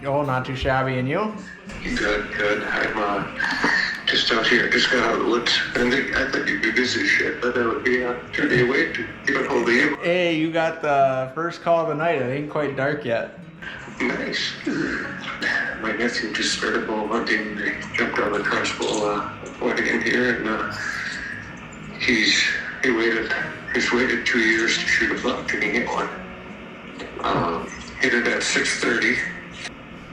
Oh, not too shabby. And you? Good. I'm just out here. Just got out of the woods. I thought you'd be busy as shit, but that would be turn me away to get a hold of you. Hey, you got the first call of the night. It ain't quite dark yet. Nice. My nephew just started bow hunting. He jumped on the crossbow point in here, and he's waited 2 years to shoot a buck, and he hit one. Hit it at 6:30.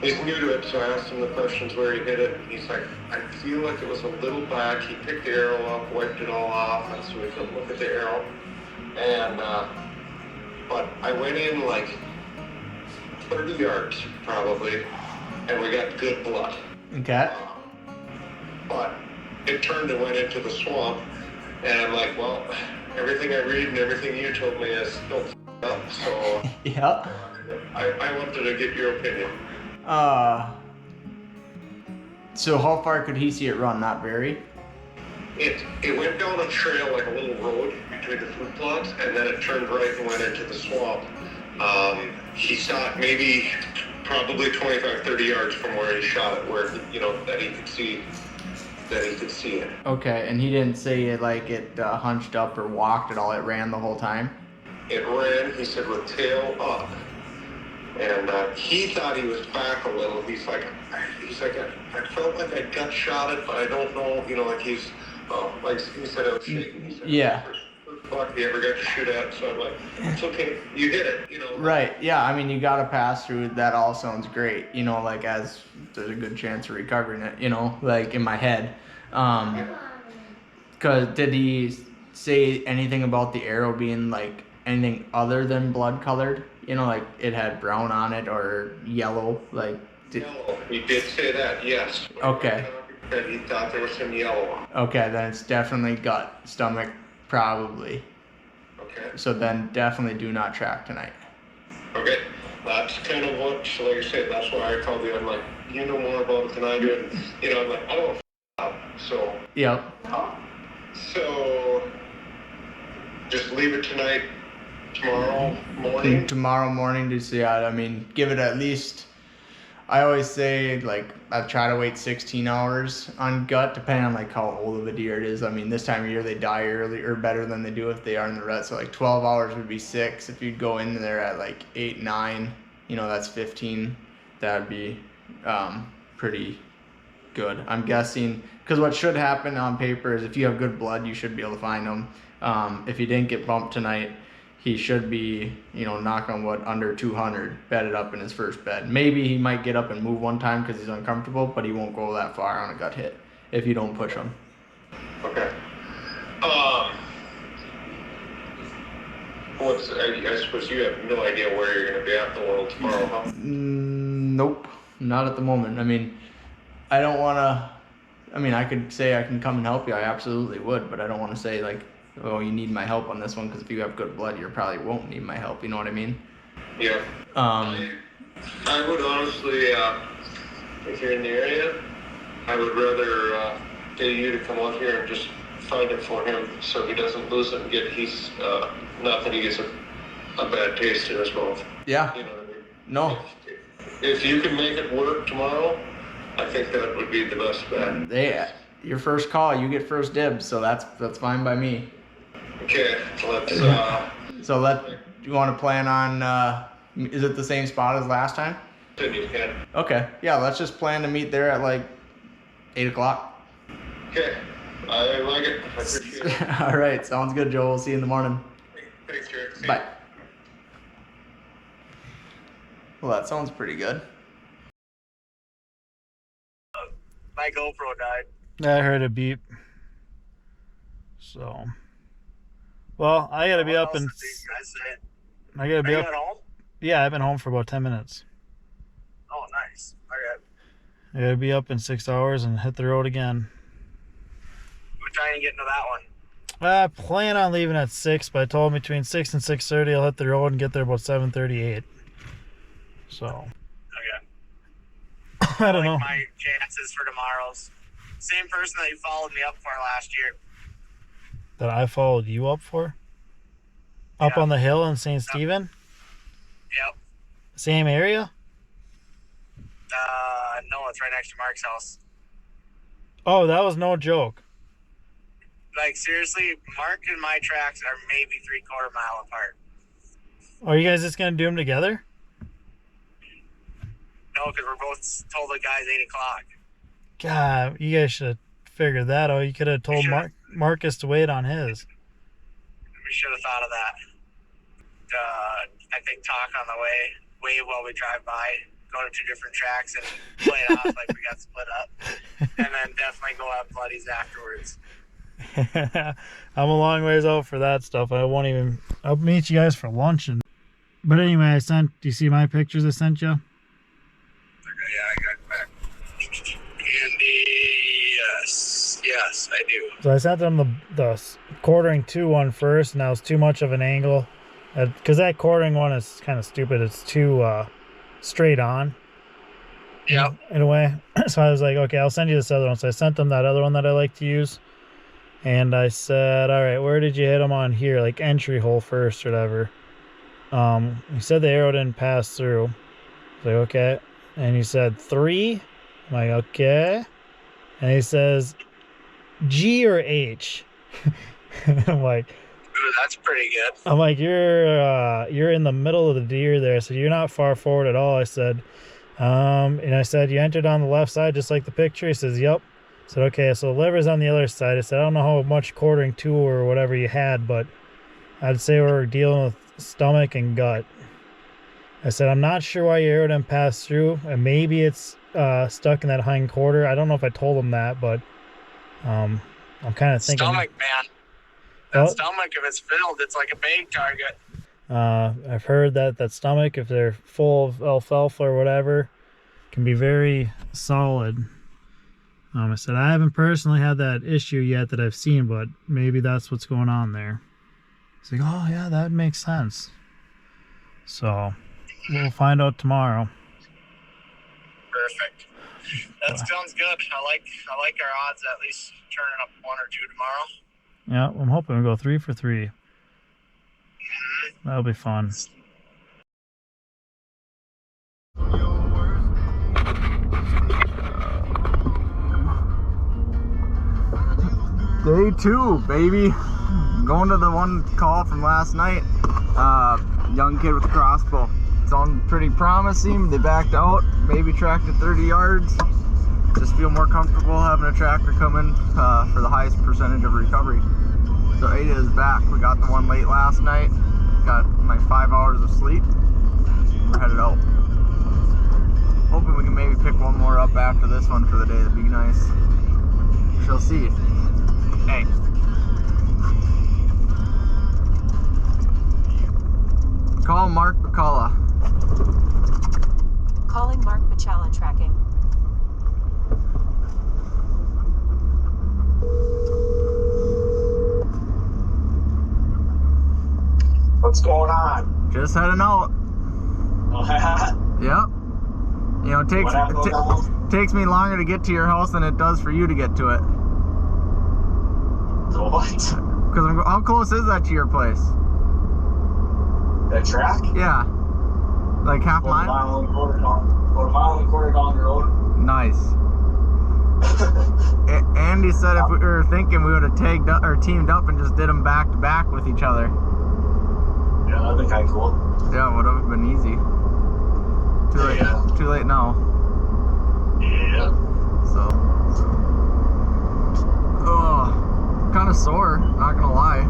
He's new to it, so I asked him the questions where he hit it. He's like, I feel like it was a little back. He picked the arrow up, wiped it all off, and so we could look at the arrow. And but I went in like 30 yards probably, and we got good blood. Okay. But it turned and went into the swamp, and I'm like, well, everything I read and everything you told me is don't f up, so Yep. I wanted to get your opinion. So how far could he see it run? Not very? It went down a trail, like a little road between the food plots, and then it turned right and went into the swamp. He saw it maybe probably 25, 30 yards from where he shot it, where, that he could see it. Okay, and he didn't say it like it hunched up or walked at all. It ran the whole time? It ran, he said, with tail up. And he thought he was back a little. He's like, I felt like I gut shot it, but I don't know, like he's, like he said, I was shaking. He said, yeah. First buck he ever got to shoot at, so I'm like, it's okay, you hit it, Right, yeah, I mean, you got to pass through, that all sounds great, like as there's a good chance of recovering it, like in my head. Because did he say anything about the arrow being like anything other than blood colored? Like it had brown on it or yellow, like. Yellow. He did say that, yes. Okay. And he thought there was some yellow on it. Okay, then it's definitely gut, stomach, probably. Okay. So then definitely do not track tonight. Okay. That's kind of what, like I said, that's why I called you. I'm like, you know more about it than I do. And, I'm like, I don't know. So. Yep. So, just leave it tonight. Tomorrow morning to see out. I mean, give it at least, I always say, like, I try to wait 16 hours on gut, depending on, like, how old of a deer it is. I mean, this time of year, they die early or better than they do if they are in the rut. So, like, 12 hours would be 6. If you'd go in there at, like, 8, 9, that's 15. That would be pretty good. I'm guessing, because what should happen on paper is if you have good blood, you should be able to find them. If you didn't get bumped tonight, he should be, knock on wood, under 200 bedded up in his first bed. Maybe he might get up and move one time because he's uncomfortable, but he won't go that far on a gut hit if you don't push him. Okay. I suppose you have no idea where you're going to be at in the world tomorrow, huh? Nope, not at the moment. I mean, I don't want to, I could say I can come and help you. I absolutely would, but I don't want to say, like, oh, you need my help on this one, because if you have good blood, you probably won't need my help. You know what I mean? Yeah. I would honestly, if you're in the area, I would rather get you to come out here and just find it for him so he doesn't lose it and not that he gets a bad taste in his mouth. Yeah. You know what I mean? No. If you can make it work tomorrow, I think that would be the best bet. Yeah. Your first call, you get first dibs, so that's fine by me. Okay, let's So you want to plan on, is it the same spot as last time? You can. Okay, yeah, let's just plan to meet there at like 8 o'clock. Okay, I like it. I appreciate it. All right, sounds good, Joel. We'll see you in the morning. Thanks, Jaren. Bye. Well, that sounds pretty good. My GoPro died. I heard a beep. So, well, I gotta be up in. I gotta be up. Home? Yeah, I've been home for about 10 minutes. Oh, nice. Okay. I gotta be up in 6 hours and hit the road again. We're trying to get into that one. I plan on leaving at 6, but I told him between 6 and 6:30 I'll hit the road and get there about 7:38. So. Okay. I don't know. My chances for tomorrow's. Same person that you followed me up for last year. That I followed you up for? Up on the hill in St. Stephen? Yep. Same area? No, it's right next to Mark's house. Oh, that was no joke. Like, seriously, Mark and my tracks are maybe 3/4 mile apart. Are you guys just going to do them together? No, because we're both told the guys 8 o'clock. God, you guys should have figured that out. You could have told Marcus to wait on his. We should have thought of that. I think talk on the way, wave while we drive by, go to 2 different tracks and play it off like we got split up. And then definitely go have buddies afterwards. I'm a long ways out for that stuff. I'll meet you guys for lunch. But anyway, do you see my pictures I sent you? Okay, yeah, I got it back. Andy, yes, I do. So I sent them the quartering 2 one first, and that was too much of an angle. Because that quartering one is kind of stupid. It's too straight on. Yep. In a way. So I was like, okay, I'll send you this other one. So I sent them that other one that I like to use. And I said, all right, where did you hit them on here? Like entry hole first or whatever. He said the arrow didn't pass through. I was like, okay. And he said 3. I'm like, okay. And he says G or H. I'm like, ooh, that's pretty good. I'm like, you're in the middle of the deer there. I said, you're not far forward at all. I said, and I said, you entered on the left side just like the picture. He says, yep. I said, okay, so the liver's on the other side. I said, I don't know how much quartering 2 or whatever you had, but I'd say we're dealing with stomach and gut. I said, I'm not sure why your arrow didn't pass through, and maybe it's stuck in that hind quarter. I don't know if I told him that, but I'm kind of thinking. Stomach, man. That stomach, if it's filled, it's like a bait target. I've heard that stomach, if they're full of alfalfa or whatever, can be very solid. I said, I haven't personally had that issue yet that I've seen, but maybe that's what's going on there. He's like, oh yeah, that makes sense. So we'll find out tomorrow. Perfect. That sounds good. I like our odds at least turning up 1 or 2 tomorrow. Yeah, I'm hoping we go 3 for 3. That'll be fun. Day 2, baby. Going to the one call from last night. Young kid with a crossbow. Sounded pretty promising. They backed out, maybe tracked it 30 yards. Just feel more comfortable having a tracker come in for the highest percentage of recovery. So Ada is back. We got the one late last night. Got my 5 hours of sleep. We're headed out. Hoping we can maybe pick one more up after this one for the day. That'd be nice. She'll see. Hey. Call Mark Bacala. Calling Mark Bacala tracking. What's going on? Just heading out. Yep. You know, it takes me longer to get to your house than it does for you to get to it. What? Because how close is that to your place? That track? Yeah. Like half About a mile? mile and a quarter down the road. Nice. Andy said if we were thinking we would have tagged up or teamed up and just did them back to back with each other. Yeah, that'd be kind of cool. Yeah, it would have been easy. Too late now. Yeah. So. Oh, kind of sore, not gonna lie.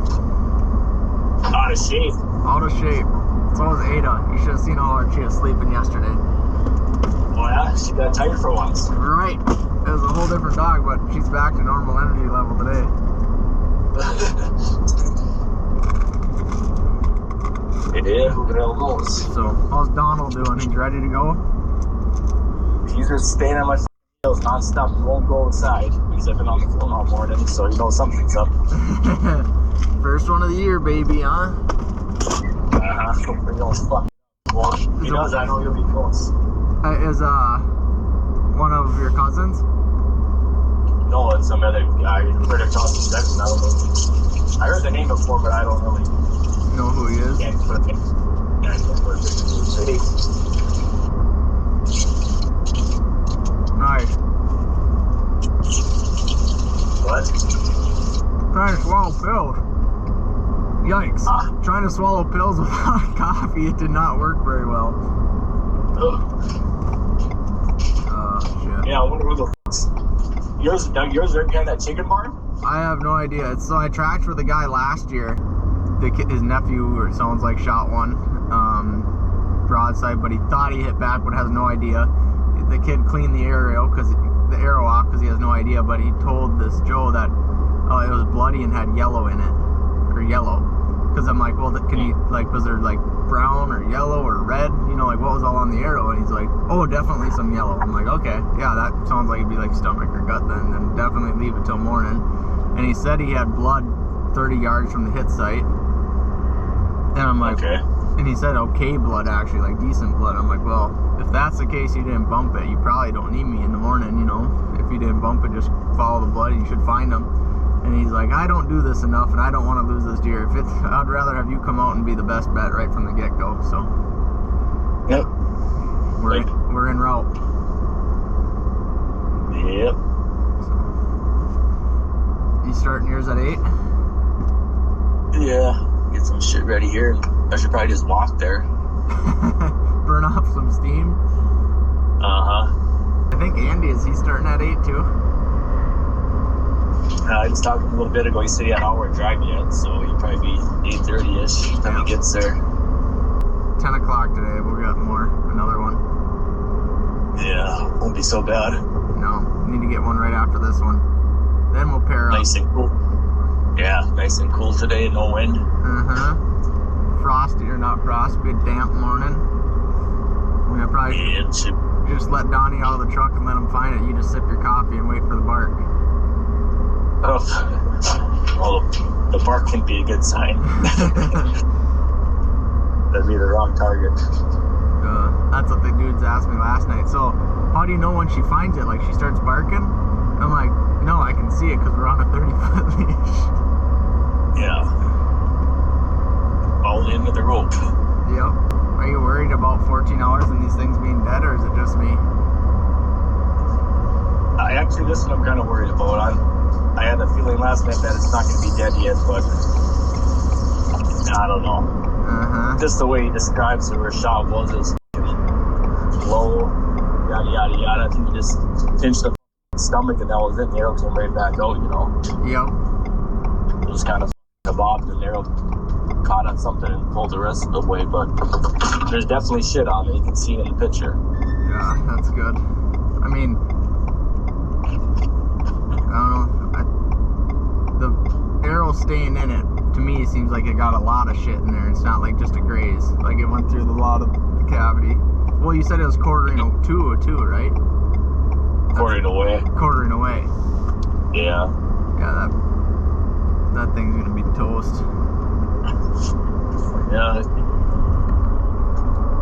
Out of shape. Out of shape. So was Ada. You should have seen how hard she was sleeping yesterday. Oh yeah? She got tired for once. Right. It was a whole different dog, but she's back to normal energy level today. Yeah, who the hell knows? So, how's Donald doing? He's ready to go? He's just staying on my heels non-stop and won't go outside. Because I've been on the phone all morning, so you know something's up. First one of the year, baby, huh? Hopefully don't fuck. Well, he knows I know you'll be close. Is one of your cousins? No, it's some other guy. You heard her talk to Trenton. I don't know. I heard the name before, but I don't really know who he is. Can't put it in. Why? What? Trying to swallow pills. Yikes. Trying to swallow pills without coffee, it did not work very well. Shit. Yeah, I wonder who the f***'s. Yours right behind that chicken barn? I have no idea. So I tracked for the guy last year. His nephew, or sounds like, shot one broadside, but he thought he hit back, but has no idea. The kid cleaned the arrow off because he has no idea, but he told this Joe that it was bloody and had yellow in it, or yellow. Because I'm like, well, can he, like, was there like brown or yellow or red? You know, like what was all on the arrow? And he's like, oh, definitely some yellow. I'm like, okay, yeah, that sounds like it'd be like stomach or gut then definitely leave it till morning. And he said he had blood 30 yards from the hit site. And I'm like, okay. And he said okay blood, actually, like decent blood. I'm like, well, if that's the case, you didn't bump it, you probably don't need me in the morning, you know. If you didn't bump it, just follow the blood, you should find him. And he's like, I don't do this enough, and I don't want to lose this deer. I'd rather have you come out and be the best bet right from the get-go. So, yep, we're en route. Yep. So, you starting yours at 8? Yeah, get some shit ready here. I should probably just walk there. Burn off some steam. I think Andy, is he starting at 8 too? I just talked a little bit ago. He said he had an hour drive yet, so he'd probably be 8:30ish time he gets there. 10 o'clock today. We'll get another one. Yeah, won't be so bad. No, need to get one right after this one. Then we'll pair up. Nice and cool. Yeah, nice and cool today. No wind. Frosty or not frost, big damp morning. We're gonna probably just let Donnie out of the truck and let him find it. You just sip your coffee and wait for the bark. Oh, well, the bark can be a good sign. That'd be the wrong target. That's what the dudes asked me last night. So, how do you know when she finds it? Like, she starts barking? I'm like, no, I can see it because we're on a 30-foot leash. Yeah. All into the rope. Yep. Are you worried about 14 hours and these things being dead, or is it just me? This one I'm kind of worried about. I had a feeling last night that it's not going to be dead yet, but I don't know. Just the way he describes it, where shot was low, yada yada yada. I think he just pinched the stomach and that was it. And the arrow came right back out, you know. Yep. It was kind of bobbed and the arrow caught on something and pulled the rest of the way, but there's definitely shit on it. You can see it in the picture. Yeah, that's good. I mean, I don't know. The arrow staying in it, to me, seems like it got a lot of shit in there. It's not like just a graze. Like it went through a lot of the cavity. Well, you said it was quartering two, right? Quartering away. Quartering away. Yeah. Yeah, that thing's gonna be toast. Yeah.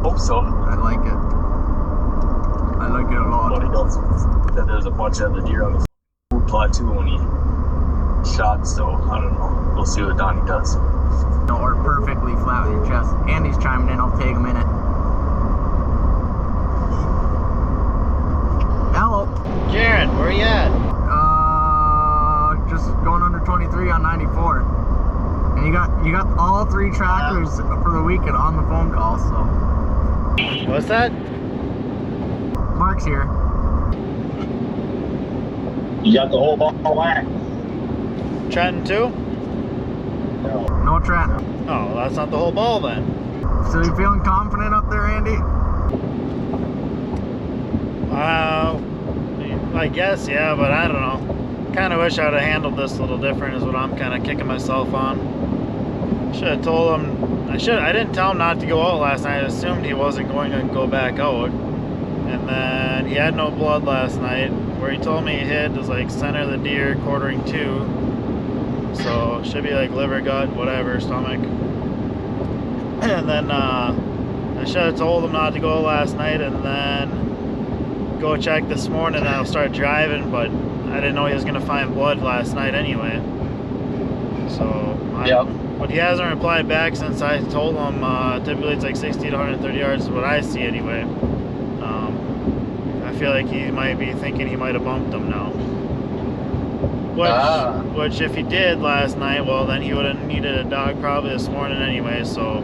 Hope so. I like it. I like it a lot. But he knows that there's a bunch of other deer on the food plot too when he shot, so I don't know. We'll see what Donnie does. No, or perfectly flat with your chest. Andy's chiming in, I'll take him in it. Hello. Jaren, where you at? Just going under 23 on 94. And you got all 3 trackers for the weekend on the phone call, so. What's that? Mark's here. You got the whole ball whacked. Trenton too? No Trenton. Oh, that's not the whole ball then. So you feeling confident up there, Andy? I guess, yeah, but I don't know. Kind of wish I'd have handled this a little different is what I'm kind of kicking myself on. Should have told him, I didn't tell him not to go out last night. I assumed he wasn't going to go back out. And then he had no blood last night. Where he told me he hit was like center of the deer, quartering 2. So it should be like liver, gut, whatever, stomach. And then I should have told him not to go last night and then go check this morning and I'll start driving, but I didn't know he was going to find blood last night anyway. So, but he hasn't replied back since I told him typically it's like 60 to 130 yards is what I see anyway. I feel like he might be thinking he might have bumped him now. Which if he did last night, well, then he would have needed a dog probably this morning anyway, so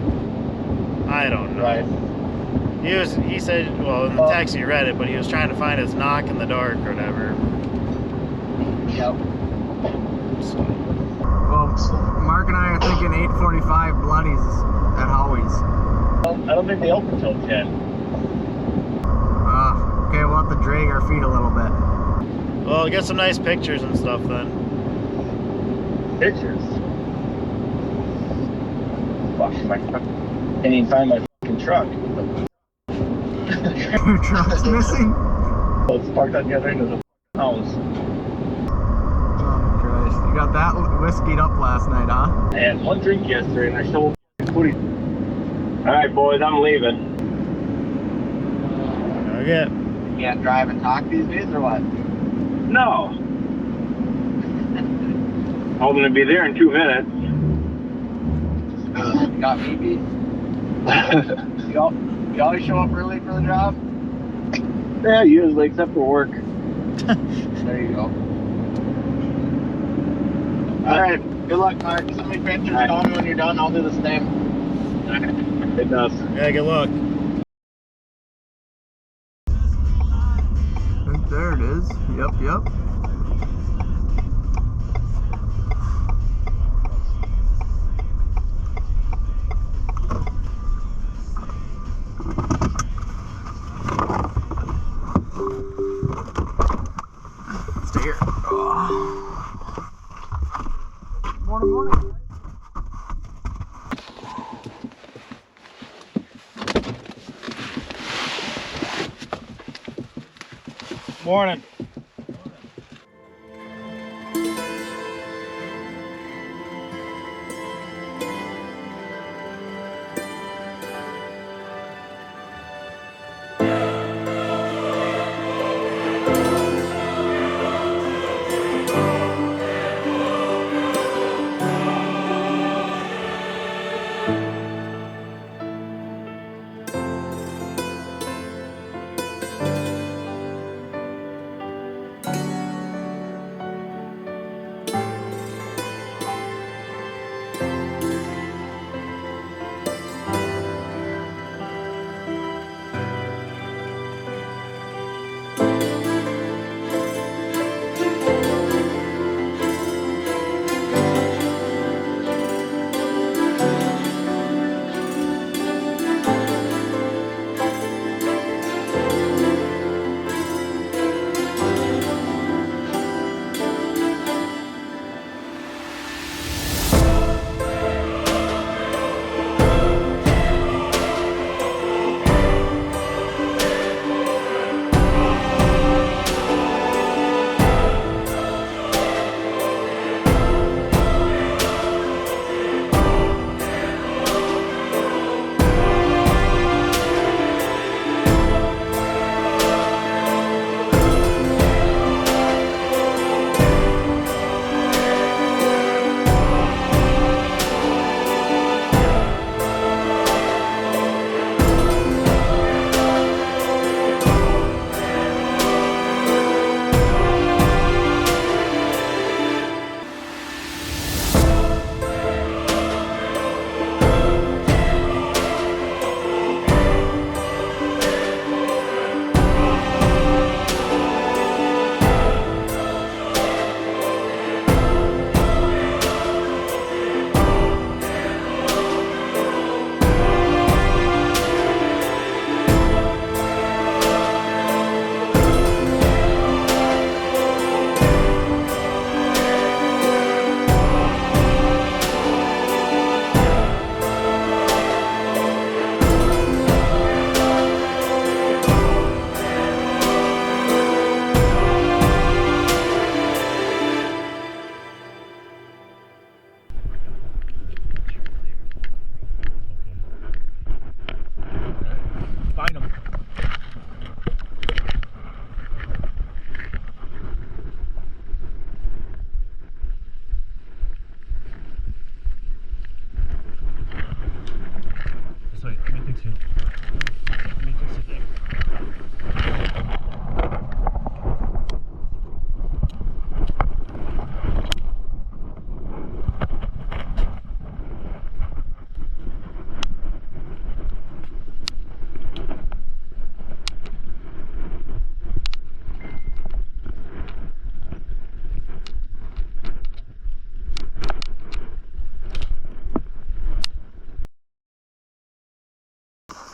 I don't know. Right. He said, well, in the text he read it, but he was trying to find his knock in the dark or whatever. Yep. So. Well, Mark and I are thinking 8:45 bloodies at Howie's. I don't think they open till 10. Okay, we'll have to drag our feet a little bit. Well, get some nice pictures and stuff then. Pictures? Fuck, can't even find my fucking truck. Your truck's missing? Oh, it's parked on the other end of the house. Oh, Christ. You got that whiskeyed up last night, huh? I had one drink yesterday and I stole footy. Alright, boys, I'm leaving. Okay. You can't drive and talk these days or what? No. Hoping to be there in 2 minutes. You got me beat. You always show up early for the job? Yeah, usually, except for work. There you go. Alright, good luck, Mark. Send me pictures, tell me when you're done, I'll do the same. It does. Yeah, good luck. I think there it is. Yep. Stay here. Morning. Morning.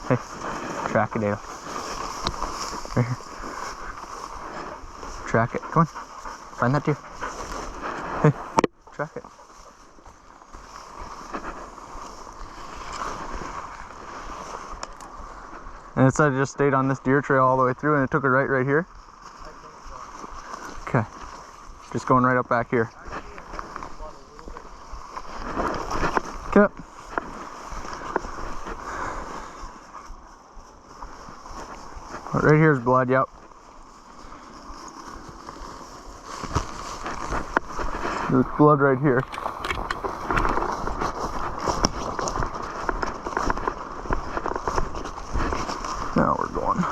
Hey, track it, Ada. Right here. Track it. Come on. Find that deer. Hey, track it. And it said it just stayed on this deer trail all the way through and it took a right here. Okay. Just going right up back here. Okay. Right here's blood, yep. There's blood right here. Now we're going.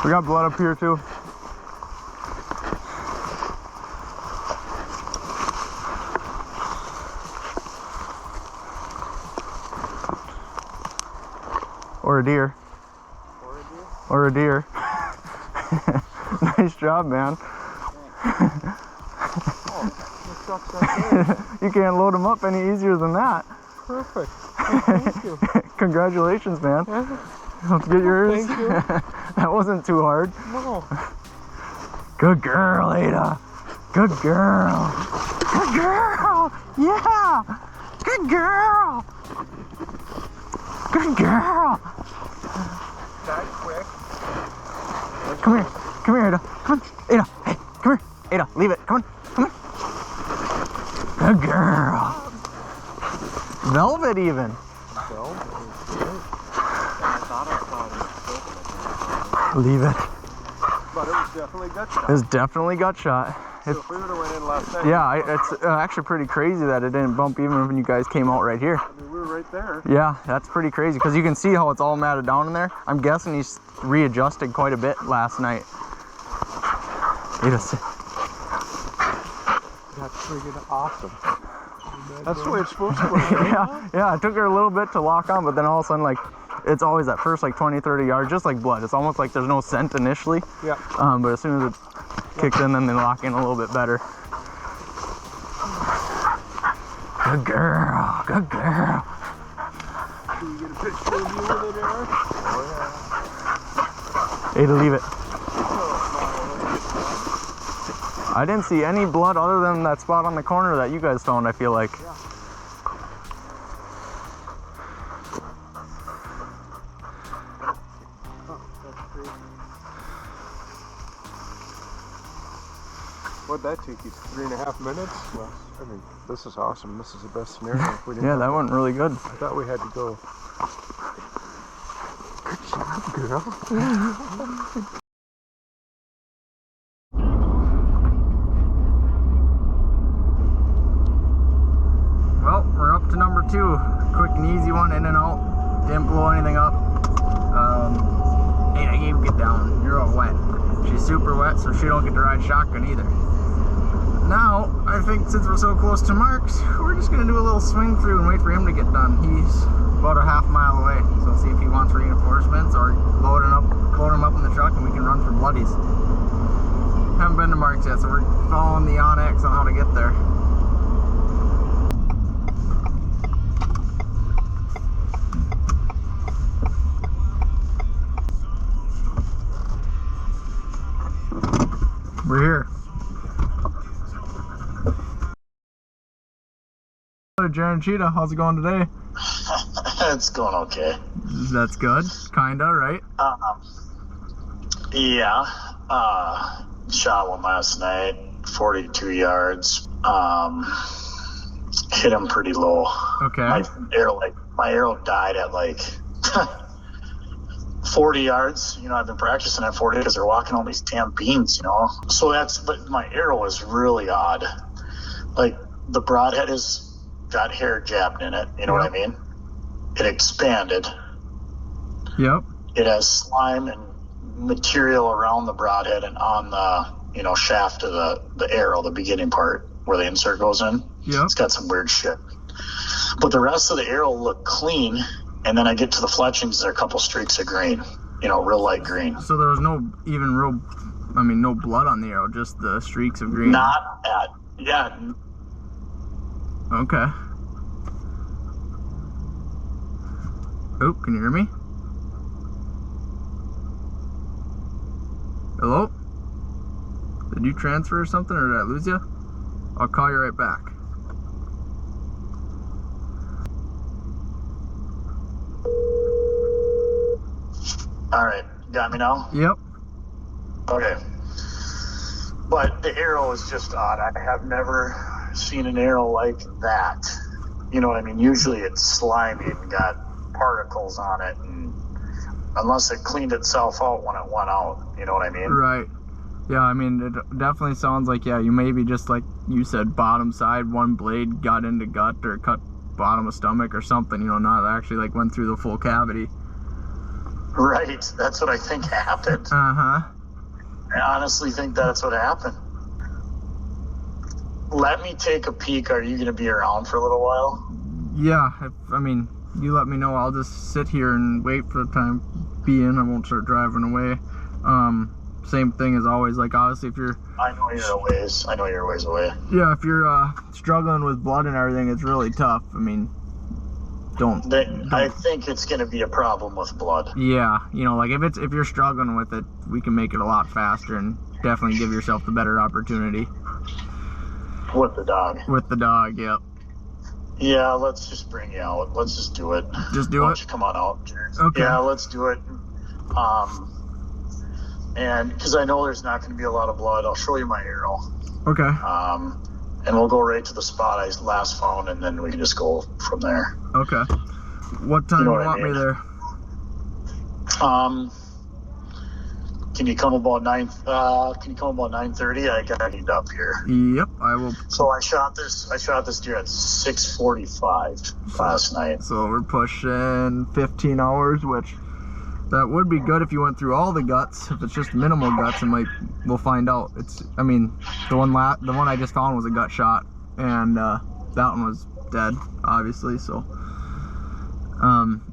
We got blood up here too. Or a deer. Or a deer. Nice job, man. You can't load them up any easier than that. Perfect. Oh, thank you. Congratulations, man. Let's get yours. Thank you. That wasn't too hard. No. Good girl, Ada. Good girl. Good girl. Yeah. Good girl. Good girl. That quick. Come here. Come here, Ada. Come on. Ada. Hey, come here. Ada, leave it. Come on. Come on. Good girl. Velvet even. Leave it. But it was definitely gut shot. It was definitely gut shot. So if we would have went in last night. Yeah, it's actually pretty crazy that it didn't bump even when you guys came out right here. I mean, we were right there. Yeah, that's pretty crazy because you can see how it's all matted down in there. I'm guessing he's readjusted quite a bit last night. That's freaking awesome. That's the way it's supposed to work. Right? Yeah, it took her a little bit to lock on, but then all of a sudden, like, it's always that first, like, 20, 30 yards, just like blood. It's almost like there's no scent initially. Yeah. But as soon as it kicked in, then they lock in a little bit better. Good girl. Good girl. Can you get a picture of you with it, Eric? Oh, yeah. Ada, leave it. I didn't see any blood other than that spot on the corner that you guys found, I feel like. Yeah. What'd that take you? 3.5 minutes? Well, I mean, this is awesome. This is the best scenario. If we didn't Yeah, that went really good. I thought we had to go. Good job, girl. Well, we're up to number 2. Quick and easy one, in and out. Didn't blow anything up. Hey, I gave get down. You're all wet. She's super wet, so she don't get to ride shotgun either. Now, I think since we're so close to Mark's, we're just gonna do a little swing through and wait for him to get done. He's about a half mile away, so see if he wants reinforcements or load him up in the truck and we can run for bloodies. Haven't been to Mark's yet, so we're following the Onyx on how to get there. We're here. Jaren Cheetah, how's it going today? It's going okay. That's good. Kinda, right? Yeah. Shot one last night, 42 yards. Hit him pretty low. Okay. My arrow died at like 40 yards. You know, I've been practicing at 40 because they're walking all these damn beams, you know. So but my arrow is really odd. Like the broadhead is got hair jabbed in it. You know what I mean? It expanded. Yep. It has slime and material around the broadhead and on the shaft of the arrow, the beginning part where the insert goes in. Yep. It's got some weird shit. But the rest of the arrow looked clean, and then I get to the fletchings, there are a couple streaks of green, real light green. So there was no blood on the arrow, just the streaks of green. Yeah. Okay. Oh, can you hear me? Hello? Did you transfer or something, or did I lose you? I'll call you right back. All right, got me now? Yep. Okay. But the arrow is just odd. I have never seen an arrow like that. You know what I mean? Usually it's slimy and got particles on it, and unless it cleaned itself out when it went out, you know what I mean? Right. Yeah, I mean, it definitely sounds like, you maybe just like you said, bottom side, one blade got into gut or cut bottom of stomach or something, not actually like went through the full cavity. Right. That's what I think happened. Uh-huh. I honestly think that's what happened. Let me take a peek. Are you going to be around for a little while? Yeah, you let me know. I'll just sit here and wait for the time being. I won't start driving away. Same thing as always, like obviously if you're... I know you're a ways away. Yeah, if you're struggling with blood and everything, it's really tough. Don't. I think it's going to be a problem with blood. Yeah, like if you're struggling with it, we can make it a lot faster and definitely give yourself the better opportunity. With the dog. With the dog, yep. Yeah, let's just bring you out. Let's just do it. Just do Why it? don't you come on out, Jaren? Okay. Yeah, let's do it. And because I know there's not going to be a lot of blood, I'll show you my arrow. Okay. And we'll go right to the spot I last found, and then we can just go from there. Okay. What time do you want me there? Can you come about 9:30? I got it up here. Yep, I will. So I shot this deer at 6:45 last night. So we're pushing 15 hours, which that would be good if you went through all the guts. If it's just minimal guts, we'll find out. The one I just found was a gut shot, and that one was dead, obviously. So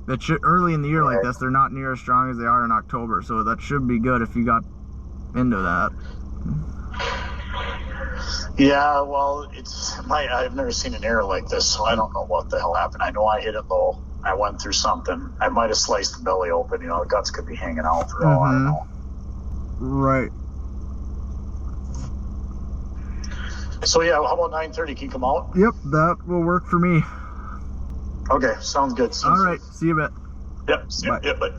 it should, early in the year like this, they're not near as strong as they are in October, so that should be good if you got into that. Yeah, well, I've never seen an arrow like this, so I don't know what the hell happened. I know I hit it low. I went through something. I might have sliced the belly open. The guts could be hanging out for all I don't know. Right. So yeah, how about 9:30? Can you come out? Yep, that will work for me. Okay, sounds good. All right, see you a bit. Yep, see you. Yep, bye.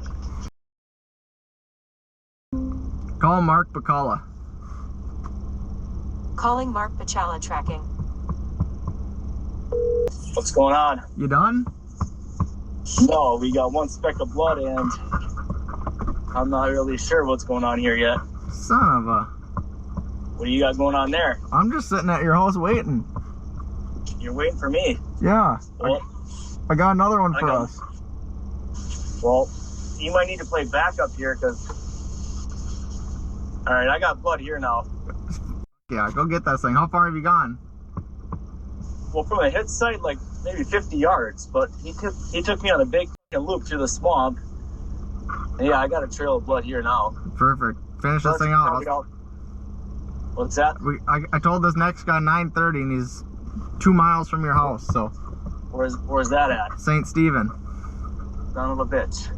Call Mark Bacala. Calling Mark Bacala tracking. What's going on? You done? No, we got one speck of blood, and I'm not really sure what's going on here yet. Son of a... What do you got going on there? I'm just sitting at your house waiting. You're waiting for me? Yeah. Well, I got another one for us. Well, you might need to play backup here, because... Alright, I got blood here now. Yeah, go get that thing. How far have you gone? Well, from the hit site, like maybe 50 yards, but he took me on a big loop through the swamp. And yeah, I got a trail of blood here now. Perfect. Finish this thing out. What's that? I told this next guy 9:30, and he's 2 miles from your house. So where's that at? St. Stephen. Son of a bitch.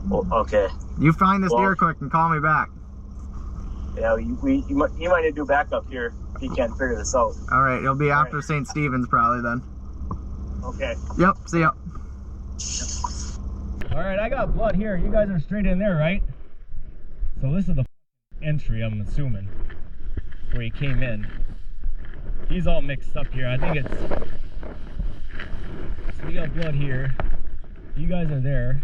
Well, okay. You find this deer quick and call me back. Yeah, you might need to do backup here if you can't figure this out. All right, it'll be after St. Stephen's probably then. Okay. Yep, see ya. All right, I got blood here. You guys are straight in there, right? So this is the entry, I'm assuming, where he came in. He's all mixed up here. I think it's... So we got blood here. You guys are there.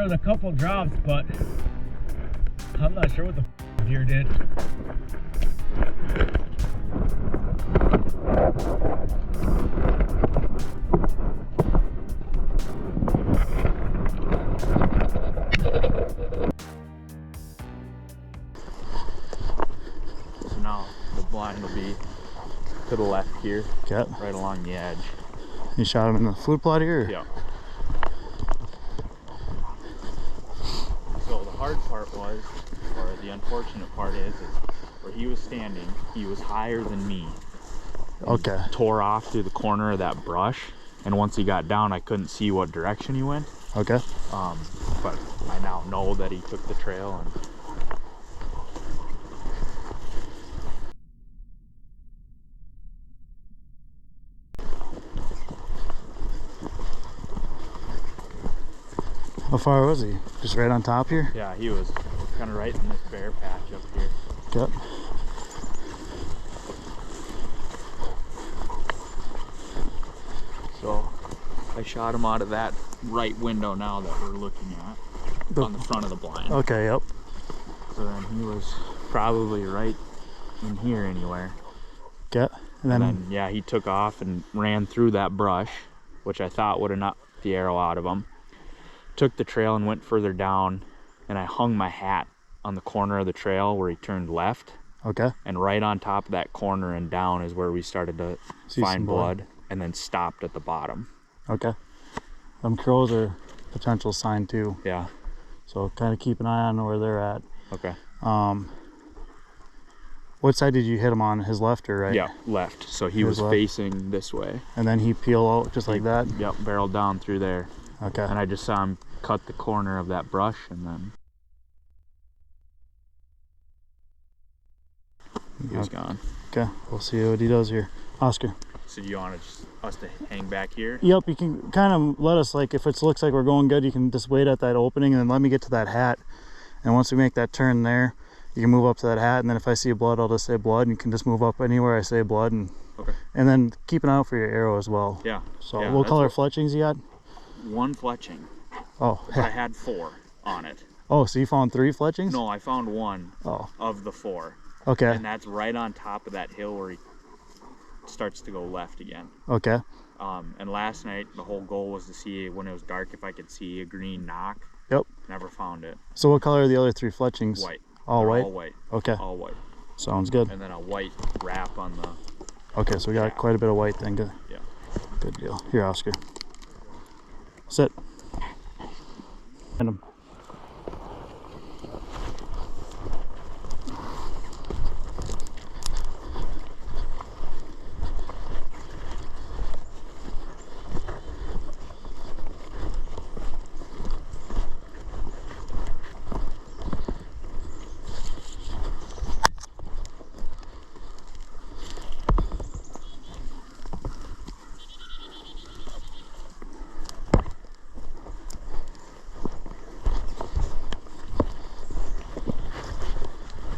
was a couple drops, but I'm not sure what the deer did. So now the blind will be to the left here, Okay. right along the edge. You shot him in the food plot here? Or? Yeah. So the hard part was, or the unfortunate part is where he was standing, he was higher than me. Okay. He tore off through the corner of that brush, and once he got down, I couldn't see what direction he went. Okay. But I now know that he took the trail and How far was he? Just right on top here? yeah, he was kind of right in this bare patch up here. Okay. So I shot him out of that right window now that we're looking at on the front of the blind. Okay, yep. So then he was probably right in here anywhere. Okay. And then, Yeah, he took off and ran through that brush, which I thought would have knocked the arrow out of him. Took the trail and went further down, and I hung my hat on the corner of the trail where he turned left. okay. And right on top of that corner and down is where we started to See find some blood. and then stopped at the bottom. Okay. Crows are potential sign too. Yeah. So kind of keep an eye on where they're at. Okay. What side did you hit him on? His left or right? Yeah, left. So he His was left. facing this way. And then he peel out just like that? Yep, barreled down through there. Okay. And I just saw him cut the corner of that brush and then he was gone. Okay. We'll see what he does here. Oscar. So do you want us to hang back here? Yep, you can kind of let us, like, if it looks like we're going good, you can just wait at that opening and then let me get to that hat. And once we make that turn there, you can move up to that hat, and then if I see blood, I'll just say blood, and you can just move up anywhere I say blood. And Okay. and then keep an eye out for your arrow as well. Yeah. So Yeah, what that's color fletchings you had? One fletching. Oh. I had 4 on it. Oh, so you found 3 fletchings? No, I found 1 Oh. of the 4. Okay. And that's right on top of that hill where he starts to go left again. Okay. And last night the whole goal was to see when it was dark if I could see a green knock. Yep. Never found it. So what color are the other 3 fletchings? White. All They're white? All white. Okay. All white. Sounds good. And then a white wrap on the. Okay, so we got quite a bit of white then. Good. Yeah. Good deal. Here, Oscar. Sit. And him.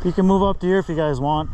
You can move up to here if you guys want.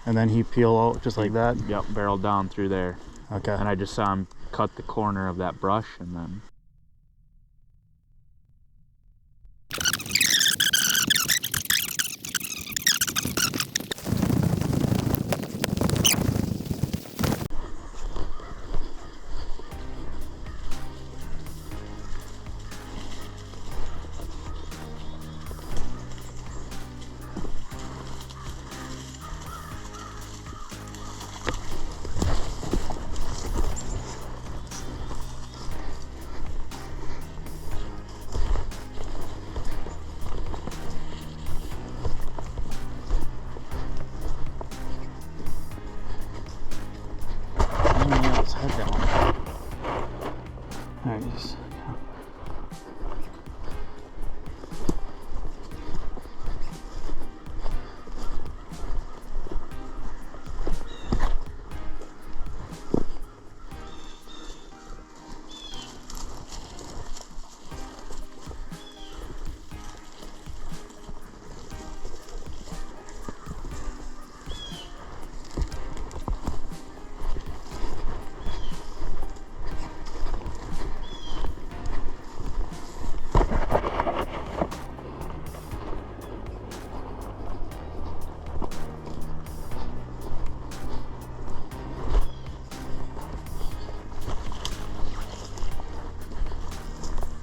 And then he peel out just like that? Yep, barreled down through there. Okay. And I just saw him cut the corner of that brush and then.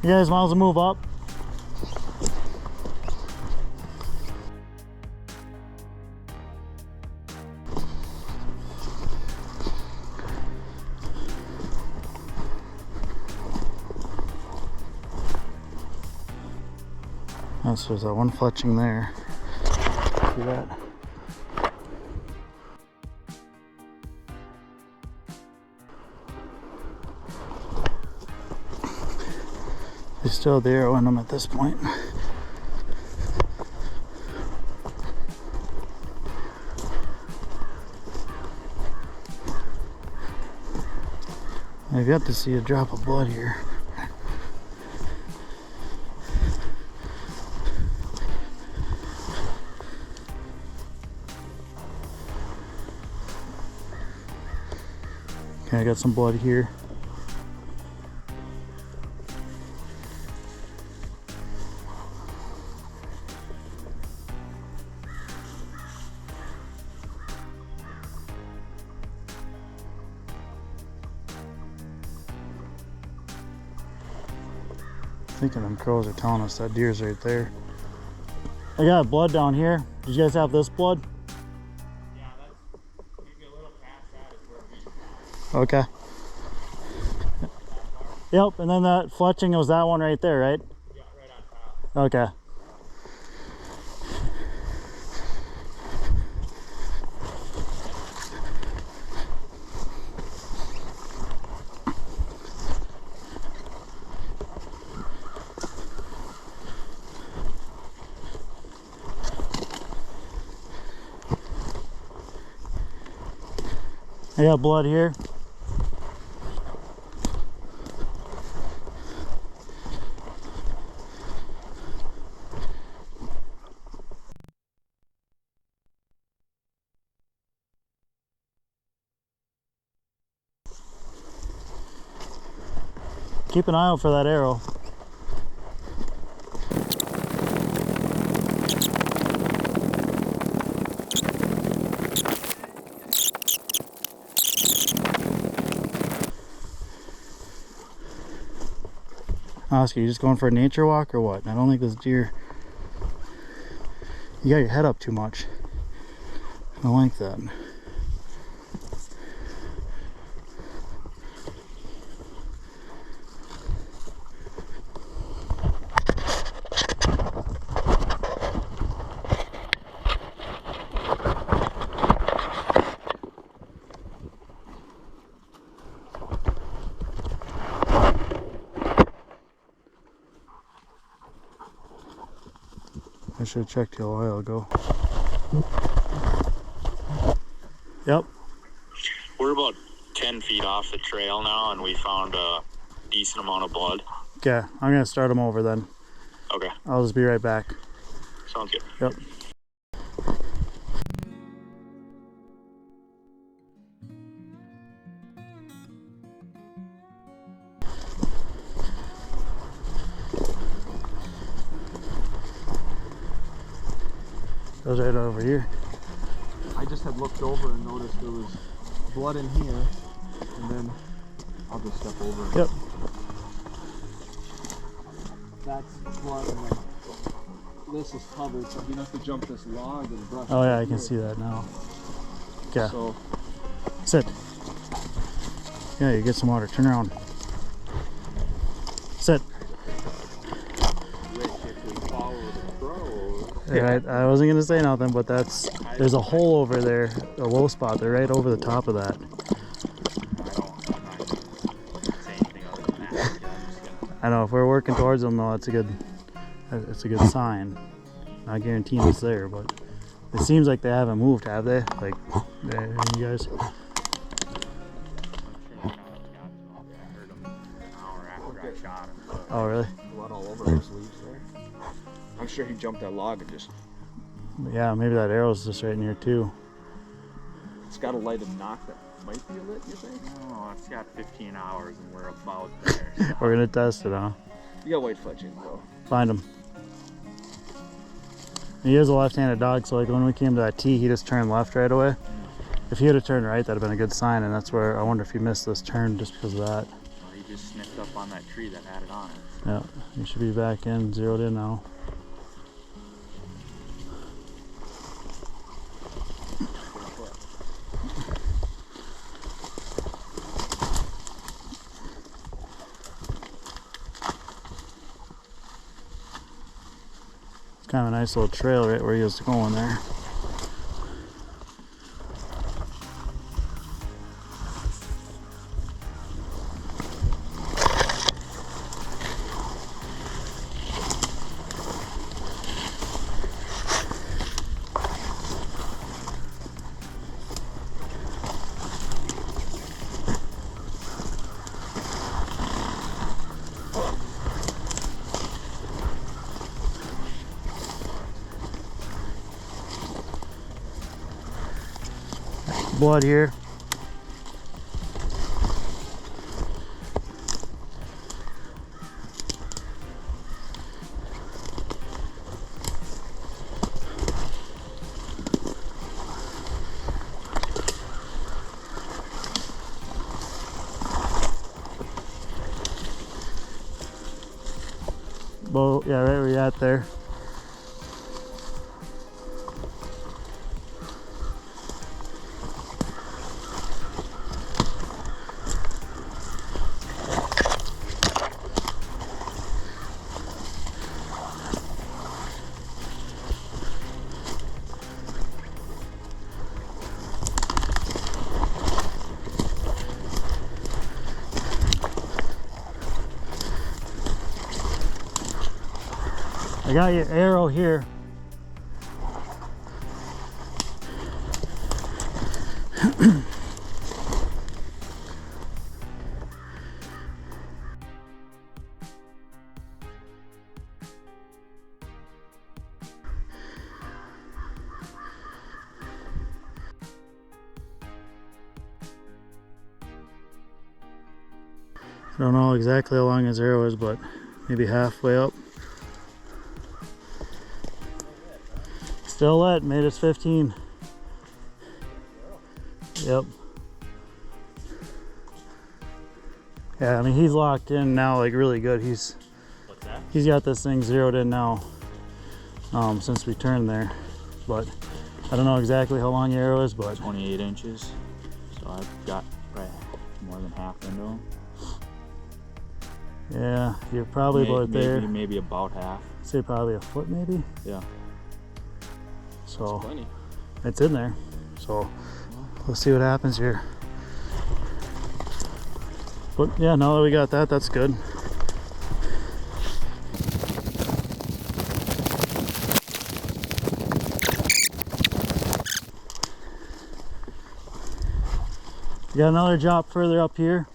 You guys might as well move up. Oh, so there's that one fletching there. See that? He's still there on them at this point. I've yet to see a drop of blood here. Okay, I got some blood here. I think them crows are telling us that deer's right there. I got blood down here. Did you guys have this blood? Yeah, that's maybe a little past that is where we... Okay. Yep, and then that fletching was that one right there, right? Yeah, right on top. Okay. I got blood here. Keep an eye out for that arrow. Oscar, you just going for a nature walk or what? I don't think this deer... You got your head up too much. I don't like that. I should have checked you a while ago. Yep. We're about 10 feet off the trail now, and we found a decent amount of blood. Okay, I'm gonna start them over then. Okay. I'll just be right back. Sounds good. Yep. Goes right over here. I just had looked over and noticed there was blood in here, and then I'll just step over. Yep. That's blood, and then this is covered, so you have to jump this log and brush. Oh yeah, I can see that now. Okay. So Sit. Yeah, you get some water. Turn around. Sit. Yeah, I wasn't gonna say nothing, but there's a hole over there, a low spot. They're right over the top of that. I know if we're working towards them, though, it's a good sign. Not guaranteeing it's there, but it seems like they haven't moved, have they? Like, you guys. Oh really? blood all over his sleeves there. I'm sure he jumped that log and just... Yeah, maybe that arrow's just right in here too. It's got a lighted knock that might be lit, you think? Oh, it's got 15 hours and we're about there. So. We're gonna test it, huh? You got white fletching though. Find him. He is a left-handed dog, so like when we came to that tee, he just turned left right away. If he would have turned right, that'd have been a good sign, and that's where I wonder if he missed this turn just because of that. Well, he just sniffed up on that tree that had it on it. Yeah, you should be back in, zeroed in now. It's kind of a nice little trail right where he was going there. Blood here. Well, yeah, right where you're at there. I got your arrow here. I don't know exactly how long his arrow is, but maybe halfway up. Still lit, made us 15. Yep. Yeah, I mean he's locked in now, like really good. He's got this thing zeroed in now, since we turned there. But I don't know exactly how long your arrow is, but 28 inches. So I've got probably more than half into him. Yeah, you're probably about there. Maybe about half. I'd say probably a foot maybe. Yeah. So it's in there. So let's see what happens here. But yeah, now that we got that, that's good. We got another drop further up here.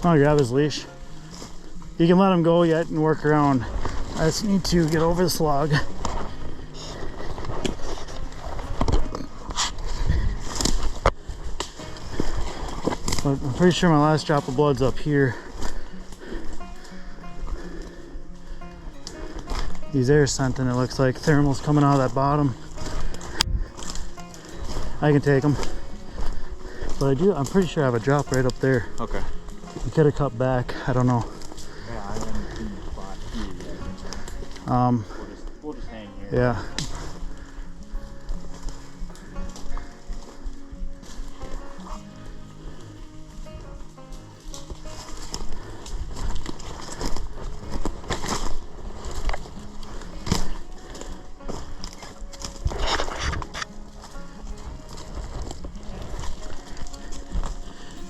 I'll grab his leash. You can let him go yet and work around. I just need to get over this log. But I'm pretty sure my last drop of blood's up here. He's air scenting, it looks like. Thermal's coming out of that bottom. I can take him. But I'm pretty sure I have a drop right up there. Okay. You could have cut back, I don't know. Yeah, I haven't seen the spot here yet. We'll just hang here. Yeah.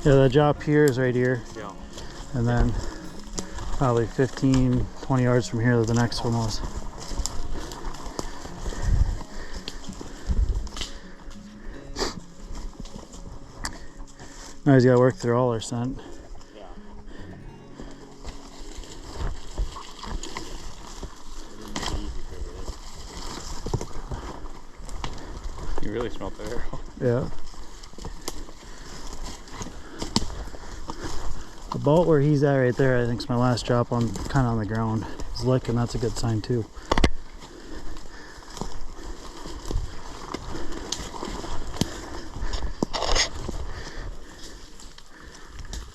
Yeah, the drop here is right here. Yeah. And then probably 15, 20 yards from here the next one was. Now he's got to work through all our scent. Yeah. You really smelled the arrow. Yeah. About where he's at right there, I think is my last drop on, kind of on the ground. He's licking, that's a good sign too.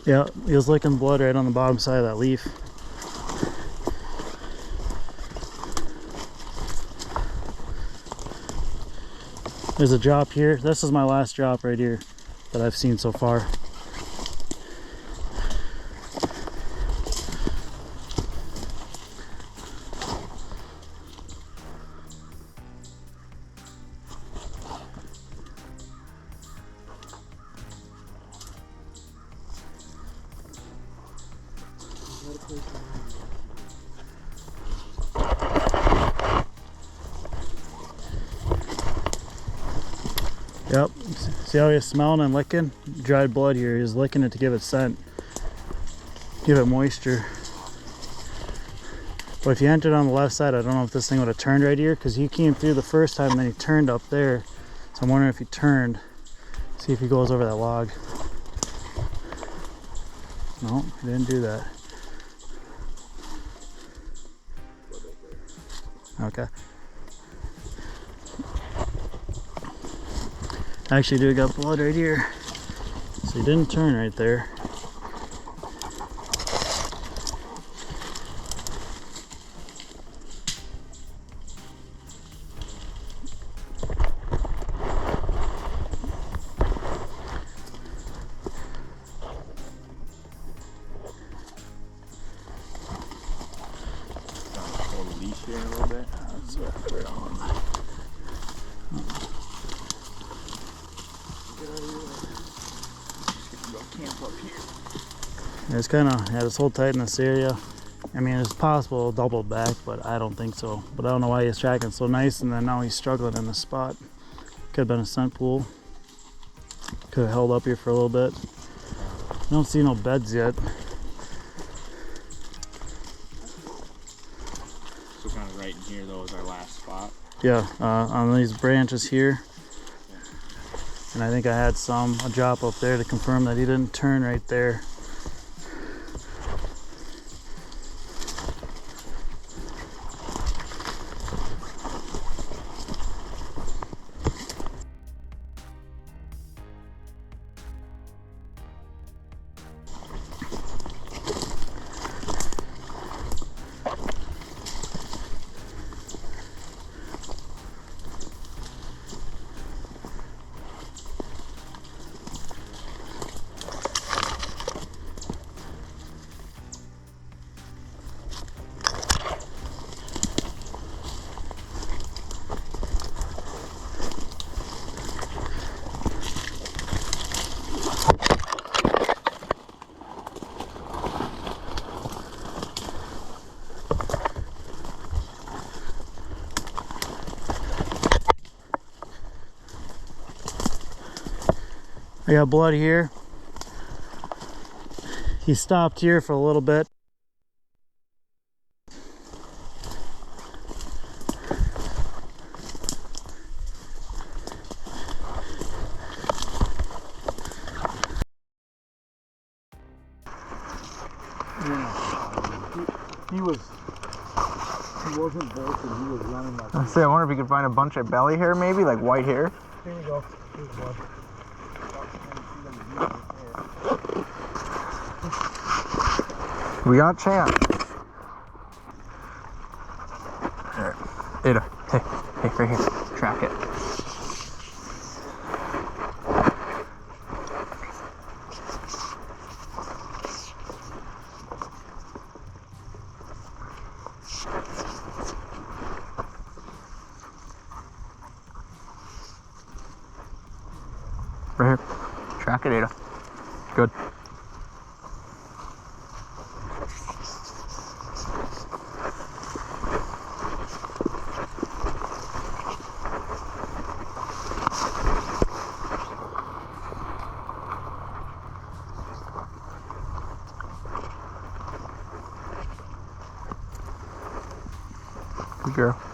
Yeah, he was licking blood right on the bottom side of that leaf. There's a drop here. This is my last drop right here that I've seen so far. Yep, see how he's smelling and licking? Dried blood here, he's licking it to give it scent, give it moisture. But if you entered on the left side, I don't know if this thing would have turned right here, because he came through the first time and then he turned up there. So I'm wondering if he turned, see if he goes over that log. No, he didn't do that. Okay. Actually, dude, got blood right here. So he didn't turn right there. Hold the leash here a little bit. That's what we're on. It's kind of, yeah, this whole tight in this area. I mean, it's possible double back, but I don't think so. But I don't know why he's tracking so nice, and then now he's struggling in this spot. Could have been a scent pool. Could have held up here for a little bit. I don't see no beds yet. So kind of right in here though is our last spot. Yeah, on these branches here. And I think I had a drop up there to confirm that he didn't turn right there. I got blood here. He stopped here for a little bit. He wasn't bolted, he was running like. I say, I wonder if you could find a bunch of belly hair, maybe like white hair. Here we go. Here's blood. We got a chance. Alright, Ada, hey, right here, track it. Right here, track it, Ada. Good. Good girl.